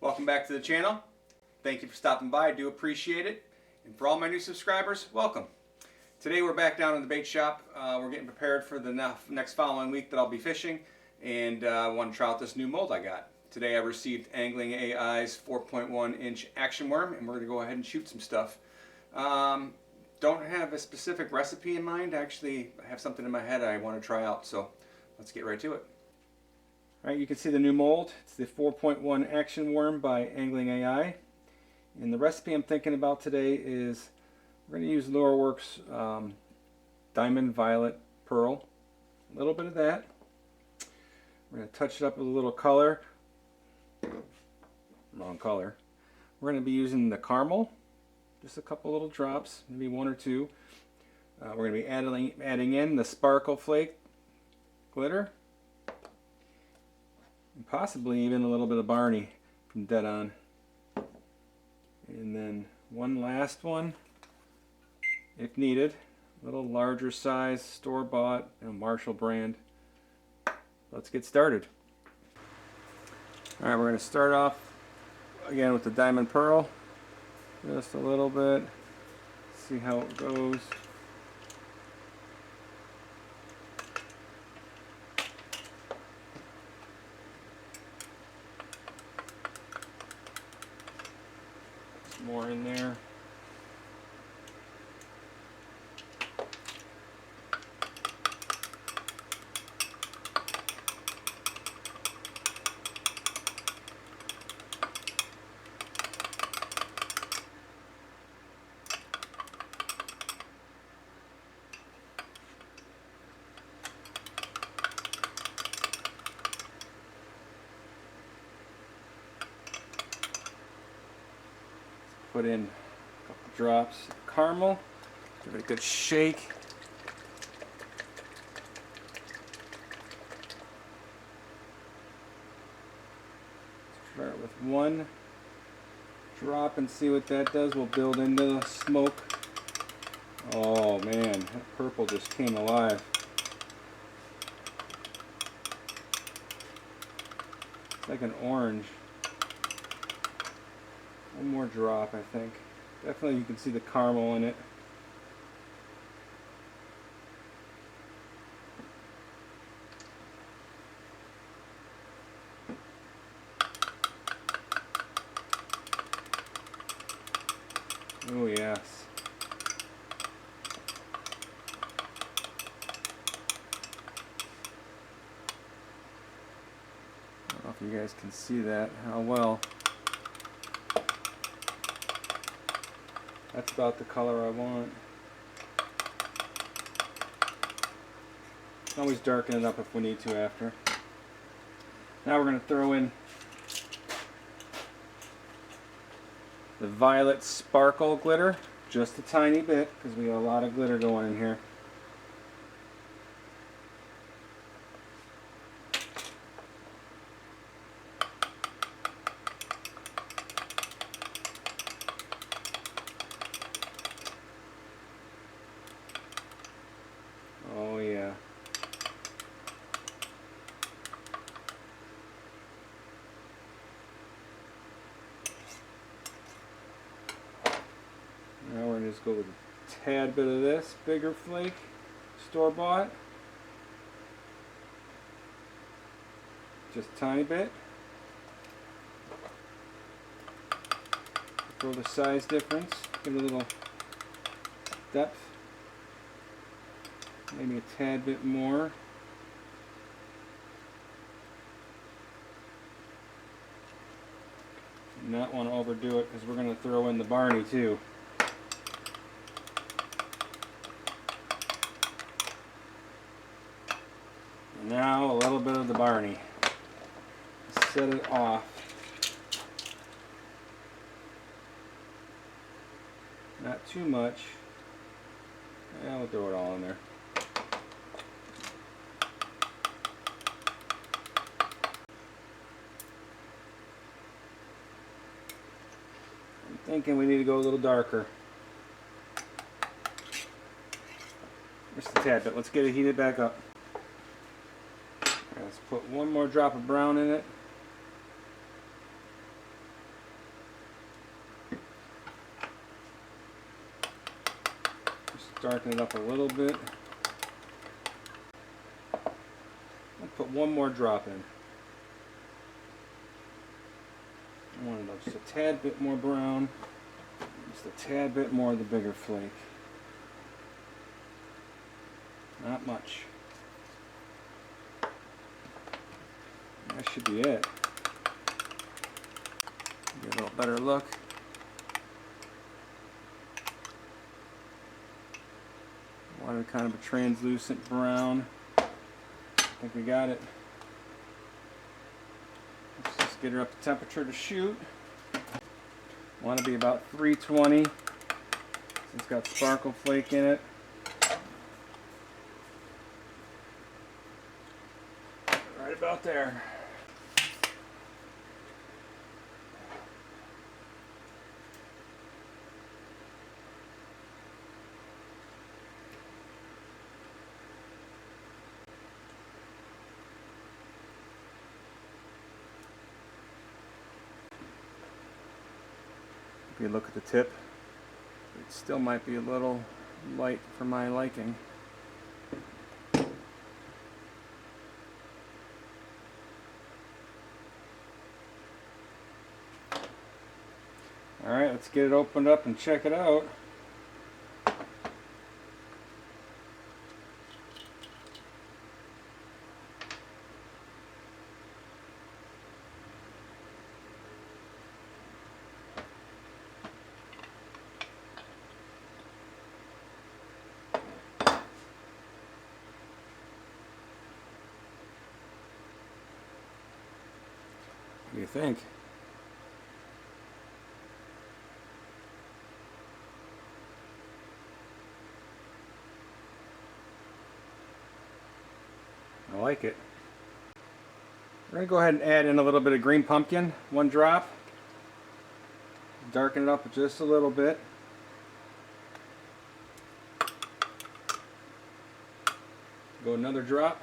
Welcome back to the channel. Thank you for stopping by. I do appreciate it. And for all my new subscribers, welcome. Today we're back down in the bait shop. We're getting prepared for the next following week that I'll be fishing, and I want to try out this new mold I got. Today I received Angling AI's 4.1 inch action worm, and we're going to go ahead and shoot some stuff. Don't have a specific recipe in mind. Actually, I have something in my head I want to try out, so let's get right to it. Alright, you can see the new mold. It's the 4.1 action worm by Angling AI. And the recipe I'm thinking about today is we're going to use Lureworks Diamond Violet Pearl. A little bit of that. We're going to touch it up with a little color. Wrong color. We're going to be using the caramel. Just a couple little drops, maybe one or two. We're going to be adding in the sparkle flake glitter. And possibly even a little bit of Barney from Dead On. And then one last one, if needed. A little larger size, store-bought, Marshall brand. Let's get started. Alright, we're going to start off again with the Diamond Pearl. Just a little bit. See how it goes. Some more in there. Put in a couple drops of caramel, give it a good shake. Start with one drop and see what that does. We'll build into the smoke. Oh man, that purple just came alive. It's like an orange. One more drop, I think. Definitely you can see the caramel in it. Oh yes. I don't know if you guys can see that, how well. That's about the color I want. Always darken it up if we need to after. Now we're going to throw in the violet sparkle glitter, just a tiny bit because we got a lot of glitter going in here. Oh yeah. Now we're going to just go with a tad bit of this, bigger flake, store-bought. Just a tiny bit. Throw the size difference, give it a little depth. Maybe a tad bit more. Not want to overdo it because we're going to throw in the Barney too. And now a little bit of the Barney. Set it off. Not too much. Yeah, we'll throw it all in there. I'm thinking we need to go a little darker. Just a tad bit. Let's get it heated back up. Let's put one more drop of brown in it. darken it up a little bit. I'll put one more drop in. I want it just a tad bit more brown, just a tad bit more of the bigger flake. Not much. That should be it. Get a little better look. Wanted kind of a translucent brown. I think we got it. Let's just get her up to temperature to shoot. Want to be about 320. It's got sparkle flake in it. Right about there. If you look at the tip, it still might be a little light for my liking. Alright, let's get it opened up and check it out. What do you think? I like it. We're going to go ahead and add in a little bit of green pumpkin, one drop. Darken it up just a little bit. Go another drop.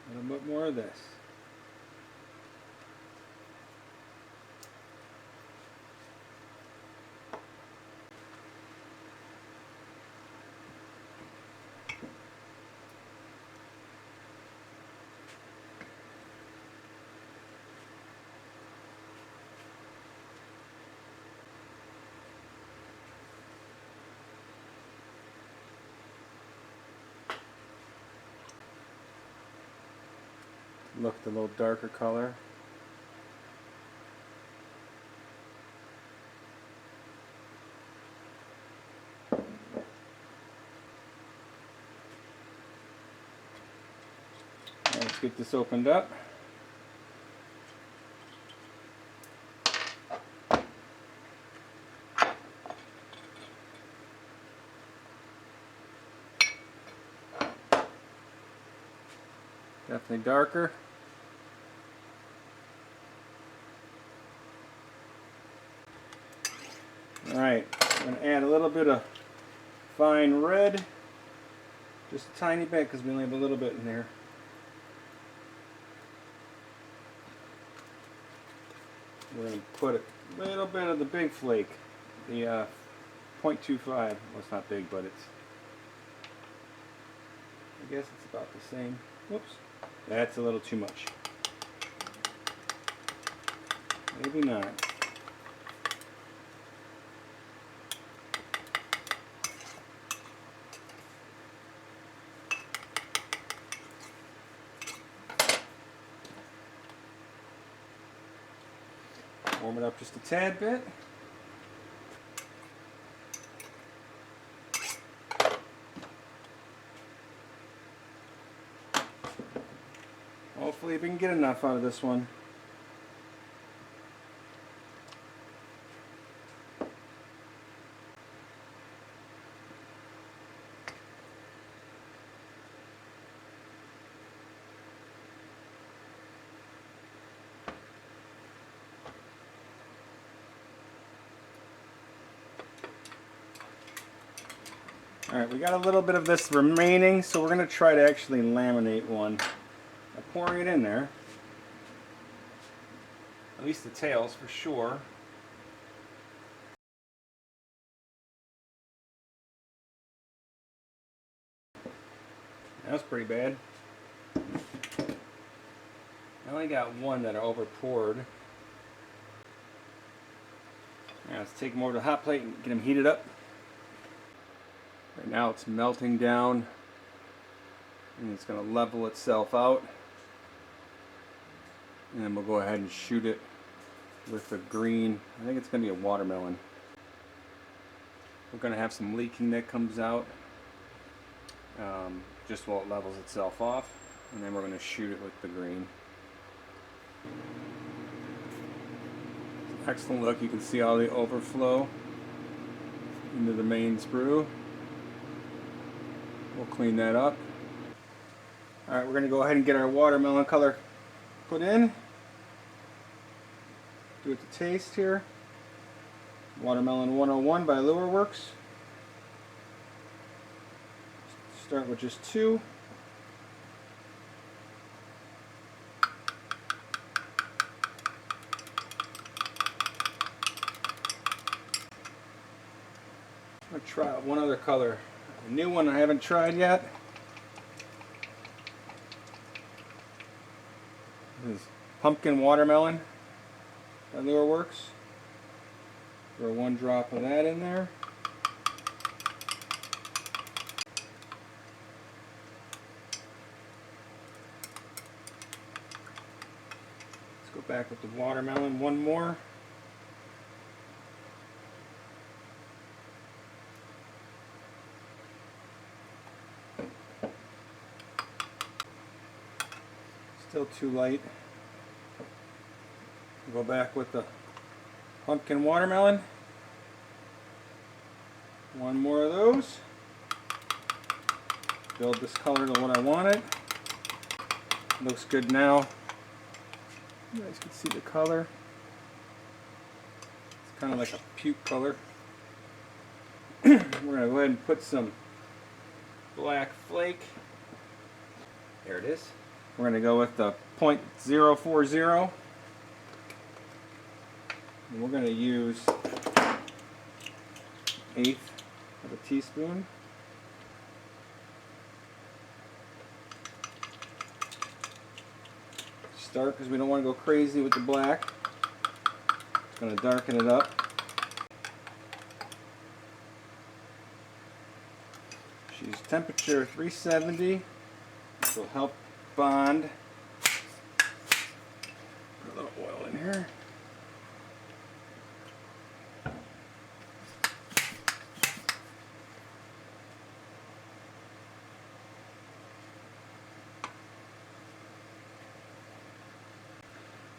A little bit more of this. Look, the little darker color. Let's get this opened up. Definitely darker. Alright, I'm going to add a little bit of fine red. Just a tiny bit because we only have a little bit in there. We're going to put a little bit of the big flake. The 0.25. Well, it's not big, but it's... I guess it's about the same. Whoops. That's a little too much. Maybe not. Warm it up just a tad bit. Hopefully we can get enough out of this one. Alright, we got a little bit of this remaining, so we're going to try to actually laminate one by pouring it in there. least the tails for sure. That's pretty bad. I only got one that are over poured. Now let's take them over to the hot plate and get them heated up. Right now it's melting down and it's going to level itself out. And then we'll go ahead and shoot it with the green. I think it's going to be a watermelon. We're going to have some leaking that comes out just while it levels itself off. And then we're going to shoot it with the green. Excellent look. You can see all the overflow into the main sprue. We'll clean that up. Alright, we're going to go ahead and get our watermelon color put in. Do it to taste here. Watermelon 101 by Lure Works. Start with just 2. I'm going to try one other color. A new one I haven't tried yet. This is Pumpkin Watermelon by Lure Works. Throw 1 drop of that in there. Let's go back with the watermelon, 1 more. Still too light. Go back with the pumpkin watermelon. 1 more of those. Build this color to what I want it. Looks good now. You guys can see the color. It's kind of like a puke color. We're going to go ahead and put some black flake. There it is. We're going to go with the 0.040. And we're going to use 1/8 of a teaspoon. Start because we don't want to go crazy with the black. It's going to darken it up. Choose temperature 370. This will help bond. Put a little oil in here.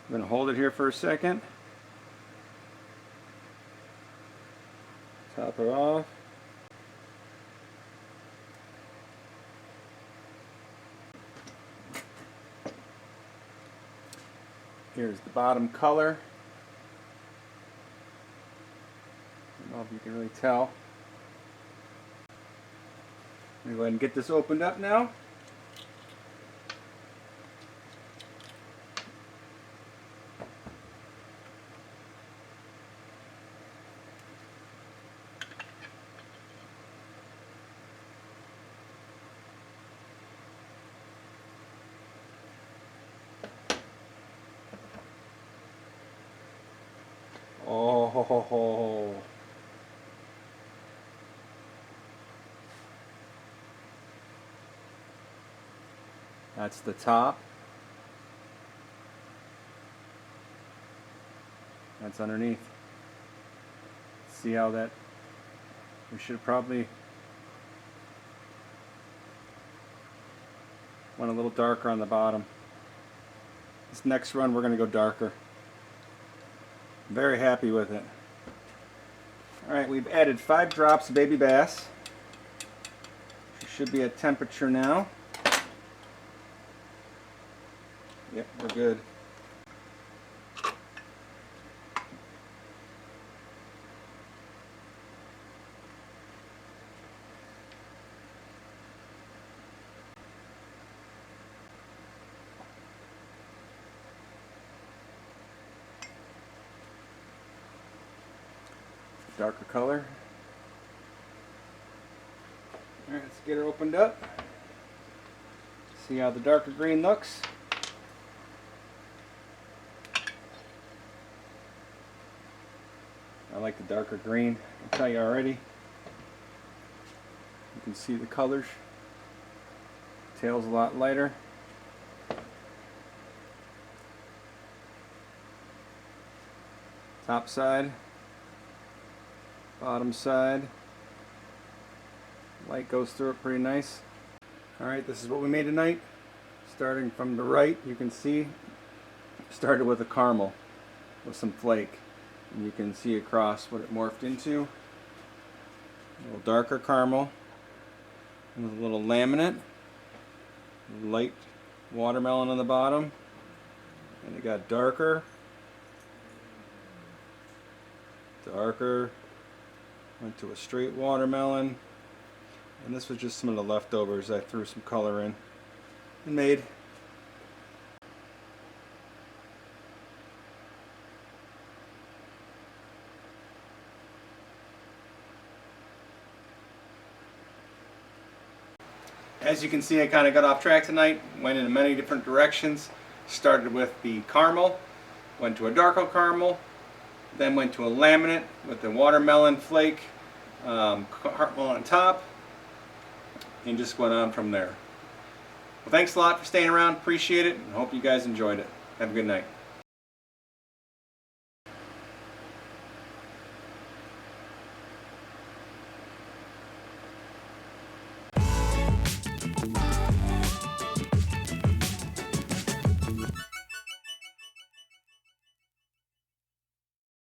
I'm going to hold it here for a second. Top her off. Here's the bottom color. I don't know if you can really tell. I'm going to go ahead and get this opened up now. Oh, that's the top. That's underneath. See how that, we should probably went a little darker on the bottom. This next run we're going to go darker. Very happy with it. Alright, we've added 5 drops of baby bass. She should be at temperature now. Yep, we're good. darker color. Alright, let's get her opened up. See how the darker green looks. I like the darker green, I'll tell you already. You can see the colors. Tail's a lot lighter. Top side, bottom side. Light goes through it pretty nice. Alright, this is what we made tonight. Starting from the right, you can see, started with a caramel with some flake. And you can see across what it morphed into. A little darker caramel with a little laminate. Light watermelon on the bottom. And it got darker. Darker. Went to a straight watermelon. And this was just some of the leftovers I threw some color in and made. As you can see, I kind of got off track tonight, went in many different directions. Started with the caramel, went to a darker caramel, then went to a laminate with the watermelon flake, caramel on top, and just went on from there. Well, thanks a lot for staying around, appreciate it, and hope you guys enjoyed it. Have a good night.